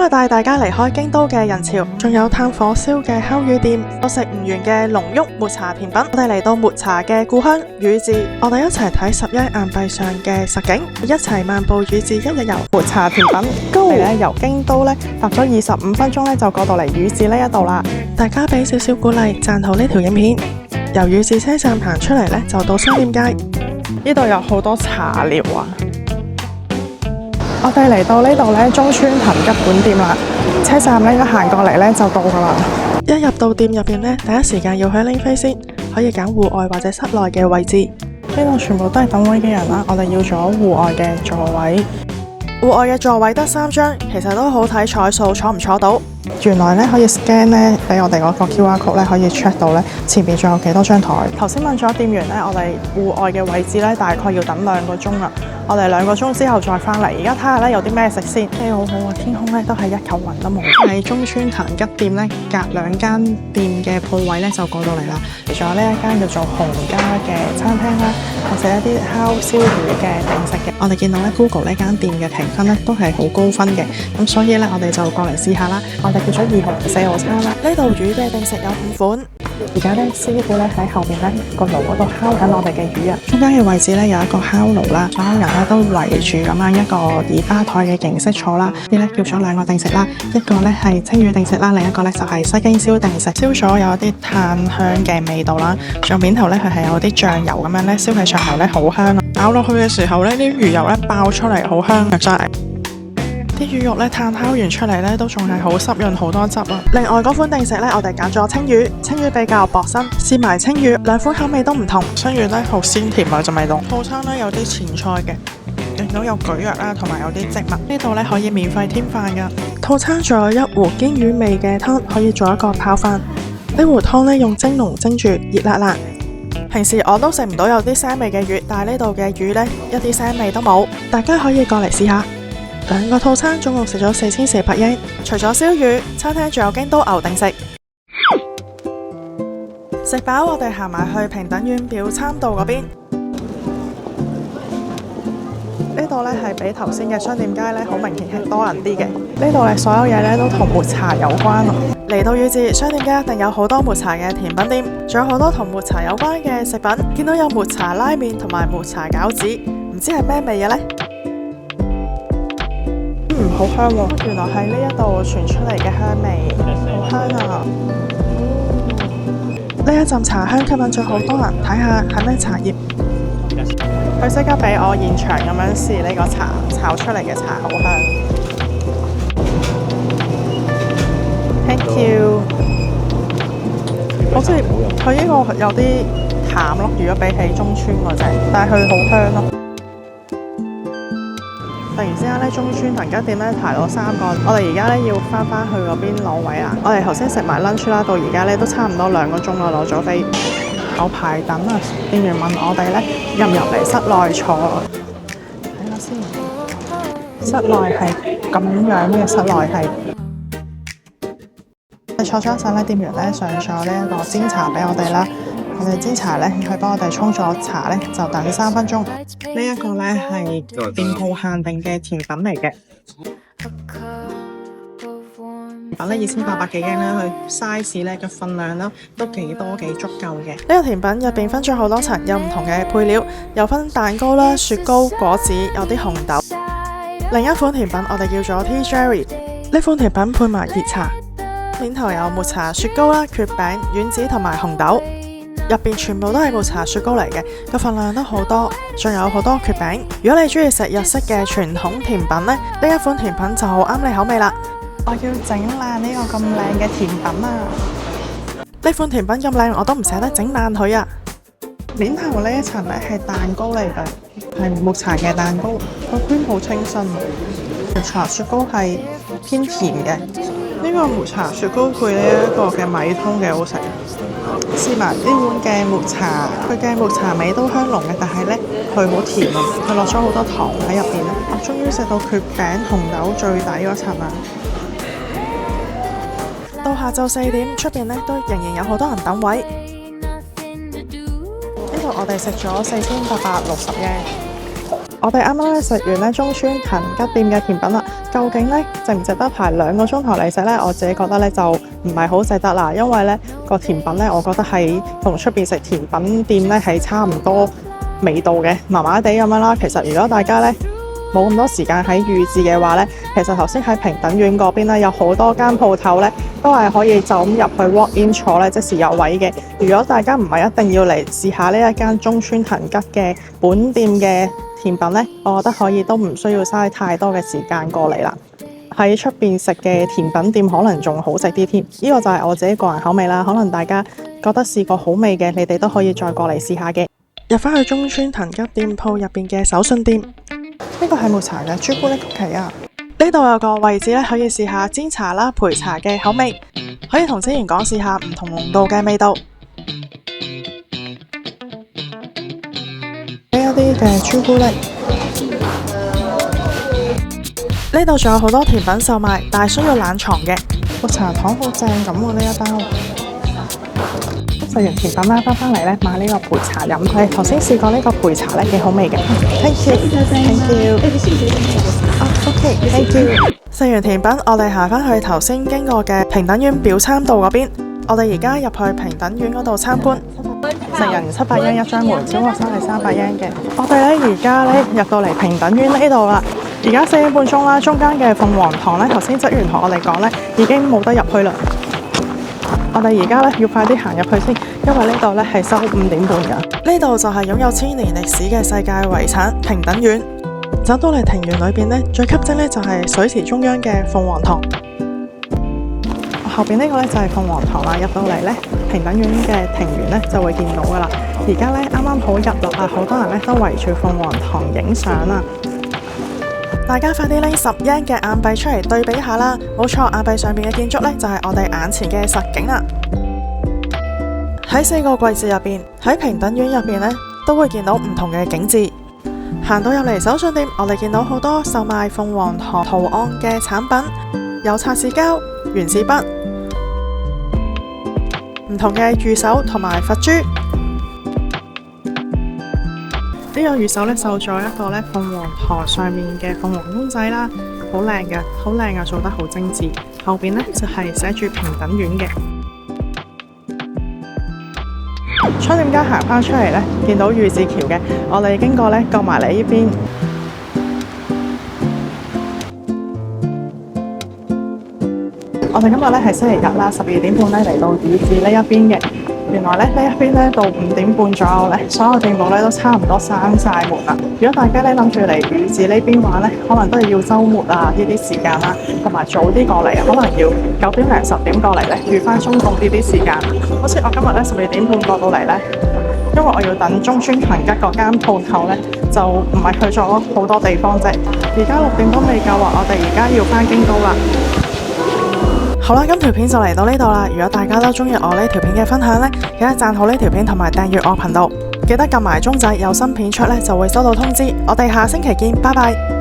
日帶大家離開京都嘅人潮，仲有炭火燒嘅烤魚店，我食唔完嘅濃郁抹茶甜品。我哋嚟到抹茶嘅故鄉宇治，我哋一齊睇11硬幣上嘅實景，一齊漫步宇治一日遊。抹茶甜品，我哋咧由京都咧搭咗25分鐘咧就過到嚟宇治呢一度啦。大家俾少少鼓勵，讚好呢條影片。由宇治車站行出嚟咧就到商店街，呢度有好多茶寮啊！我哋嚟到呢度咧，中村藤吉本店啦。車站咧一行過嚟咧就到噶啦。一入到店入邊咧，第一時間要去拎飛先，可以揀戶外或者室內嘅位置。呢度全部都係等位嘅人啦，我哋要咗戶外嘅座位。戶外嘅座位得3張，其實都好睇彩數，坐唔坐到。原來咧可以 scan 咧，俾我哋嗰個 QR code 咧可以 check 到咧前面仲有幾多張台。頭先問咗店員咧，我哋戶外嘅位置咧大概要等2個鐘啦。我哋2個鐘之後再翻嚟，而家睇下咧有啲咩食先。好好啊，天空咧都係一嚿雲都冇。喺中村藤吉店咧，隔2間店嘅鋪位咧就過到嚟啦。仲有呢一間叫做洪家嘅餐廳啦，或者一啲烤燒魚嘅定食嘅。我哋見到咧 Google 呢間店嘅評分咧都係好高分嘅，咁所以咧我哋就過嚟試下啦。我哋叫咗2號4號餐啦。呢度魚嘅定食有5款。而家咧師傅咧喺後邊咧個爐嗰度烤緊我哋嘅魚啊。中間嘅位置咧有一個烤爐啦，所有人咧都圍住咁樣一個以吧台嘅形式坐啦。呢咧叫咗2個定食啦，一個咧係青魚定食啦，另一個咧就係西京燒定食。燒咗有一啲炭香嘅味道啦，仲有面頭咧佢係有啲醬油咁樣咧燒喺上頭咧好香啊！咬落去嘅時候咧啲魚油咧爆出嚟好香啊，真係。啲魚肉咧炭烤完出嚟咧都仲係好濕潤，好多汁啊！另外嗰款定食咧，我哋揀咗青魚，青魚比較薄身，試埋青魚，2款口味都唔同。青魚咧好鮮甜啊，陣味道。套餐咧有啲前菜嘅，見到有蒟蒻啦，同埋有啲植物。呢度咧可以免費添飯噶。套餐仲有1壺堅魚味嘅湯，可以做一個泡飯。呢壺湯咧用蒸籠蒸住，熱辣辣。平時我都食唔到有啲腥味嘅魚，但係呢度嘅魚咧一啲腥味都冇。大家可以過嚟試下。2個套餐總共食咗4400円，除咗燒魚，餐廳仲有京都牛定食。食飽我哋行埋去平等院表參道嗰邊。呢度咧係比頭先嘅商店街咧好明顯係多人啲嘅。呢度咧所有嘢咧都同抹茶有關啊。嚟到宇治商店街一定有好多抹茶嘅甜品店，仲有好多同抹茶有關嘅食品。見到有抹茶拉麵同埋抹茶餃子，唔知係咩味嘅呢？好香喎！原來係呢一度傳出嚟嘅香味，好香啊！呢一陣茶香吸引咗好多人，睇下係咩茶葉。佢即刻俾我現場咁樣試呢個茶，炒出嚟嘅茶好香。Thank you。好似佢呢個有啲淡咯，如果比起中村嗰隻，但係佢好香咯。突然之間咧，中村藤吉店咧排咗3個，我哋而家咧要翻去嗰邊攞位啊！我哋頭先食埋 lunch 啦，到而家咧都差唔多2個鐘啦，攞咗飛，有排等啊！店員問我哋咧入唔入嚟室內坐，睇下先。室內係咁樣嘅，室內係。我哋坐咗一陣咧，店員咧上咗呢一個煎茶俾我哋啦。我哋煎茶咧，佢幫我哋沖咗茶咧，就等3分鐘。呢一個咧係店鋪限定嘅甜品嚟嘅，甜品咧2800幾円啦，佢 size 咧嘅份量啦都幾多幾足夠嘅。呢個甜品入邊分咗好多層，有唔同嘅配料，有分蛋糕啦、雪糕、果子，有啲紅豆。另一款甜品我哋叫做 Tea Jerry， 呢款甜品配埋熱茶，面頭有抹茶雪糕啦、蕨餅、丸子同埋紅豆。入邊全部都係抹茶雪糕嚟嘅，個份量都好多，仲有好多蕨餅。如果你中意食日式嘅傳統甜品呢，呢一款甜品就好啱你口味啦。我要整爛呢個咁靚嘅甜品啊！呢款甜品咁靚，我都唔捨得整爛佢啊！面頭呢一層呢係蛋糕嚟嘅，係抹茶嘅蛋糕，個圈好清新。抹茶雪糕係偏甜嘅，呢個抹茶雪糕配呢一個嘅米通幾好食。試埋呢碗嘅抹茶，佢嘅抹茶味都香濃嘅，但係呢，佢好甜啊！佢落咗好多糖喺入邊咧。我終於食到蕨餅紅豆最底嗰層啦！到下晝4點，出邊呢都仍然有好多人等位。呢度我哋食咗4860円。我哋啱啱食完咧中村藤吉店嘅甜品啦，究竟呢，值唔值得排2個鐘頭嚟食呢？我自己覺得呢，就唔係好值得啦，因為呢個甜品呢，我覺得係同出邊食甜品店呢係差唔多味道嘅，麻麻地咁樣啦。其實如果大家呢冇咁多時間喺預置嘅話呢，其實頭先喺平等院嗰邊呢，有好多間鋪頭呢，都係可以就咁入去 walk in 坐呢，即時有位嘅。如果大家唔係一定要嚟試下呢一間中村藤吉嘅本店嘅甜品呢，我覺得可以都唔需要嘥太多嘅時間過嚟啦。喺出邊食嘅甜品店可能仲好食啲添，呢個就係我自己個人口味啦。可能大家覺得試過好味嘅，你哋都可以再過嚟試下嘅。入返去中村藤吉店鋪入邊嘅手信店。呢個係抹茶嘅朱古力曲奇啊！呢度有個位置咧，可以試下煎茶啦、焙茶嘅口味，可以同職員講試下唔同濃度嘅味道。呢一啲嘅朱古力，呢度仲有好多甜品售賣，但係需要冷藏嘅。個茶糖好正咁喎，呢一包。食完甜品啦，翻嚟咧買呢個焙茶飲。係頭先試過呢個焙茶咧，幾好味嘅。Thank you，Thank you。OK，Thank you。食完甜品，我哋行翻去頭先經過嘅平等院表參道嗰邊。我哋而家入去平等院嗰度參觀。成人700yen一張門，小學生係300 yen嘅。我哋咧而家咧入到嚟平等院呢度啦。而家4點半鐘啦，中間嘅鳳凰堂咧，頭先職員同我哋講咧，已經冇得入去啦。我哋而家咧要快啲行入去先，因為呢度咧係收5點半㗎。呢度就係擁有1000年歷史嘅世界遺產平等院。走到嚟庭園裏邊咧，最吸睛咧就係水池中央嘅鳳凰堂。後邊呢個咧就係鳳凰堂啦。入到嚟咧，平等院嘅庭園咧就會見到噶啦。而家咧啱啱好入落啊，好多人咧都圍住鳳凰堂影相啊！大家快啲拎10 yen 嘅硬幣出嚟對比下啦！冇錯，硬幣上面嘅建築呢，就係我哋眼前嘅實景啦。喺4個季節入邊，喺平等院入邊呢，都會見到唔同嘅景緻。行到入嚟手信店，我哋見到好多售賣鳳凰堂圖案嘅產品，有擦紙膠、原子筆、唔同嘅御守同埋佛珠。呢個御守咧，繡咗一個咧鳳凰堂上面嘅鳳凰公仔啦，好靚嘅，好靚啊，做得好精緻。後邊咧就係寫住平等院嘅。窗店街行翻出嚟咧，見到御志橋嘅，我哋經過咧過埋嚟呢邊。我哋今日咧係星期日啦，12點半咧嚟到御志呢一邊嘅。原來咧呢一邊咧到5點半左右咧，所有店鋪咧都差唔多閂晒門啦。如果大家咧諗住嚟御志呢邊玩咧，可能都係要週末啊呢啲時間啦，同埋早啲過嚟，可能要9點零10點過嚟咧，預翻中共呢啲時間。好似我今日咧12點半過到嚟咧，因為我要等中村藤吉嗰間鋪頭咧，就唔係去咗好多地方啫。而家6點都未夠啊，我哋而家要翻京都啦。好啦，今條片就嚟到呢度啦。如果大家都中意我呢條片嘅分享呢，記得讚好呢條片同埋訂閱我頻道，記得撳埋鐘仔，有新片出呢就會收到通知。我哋下星期見，拜拜。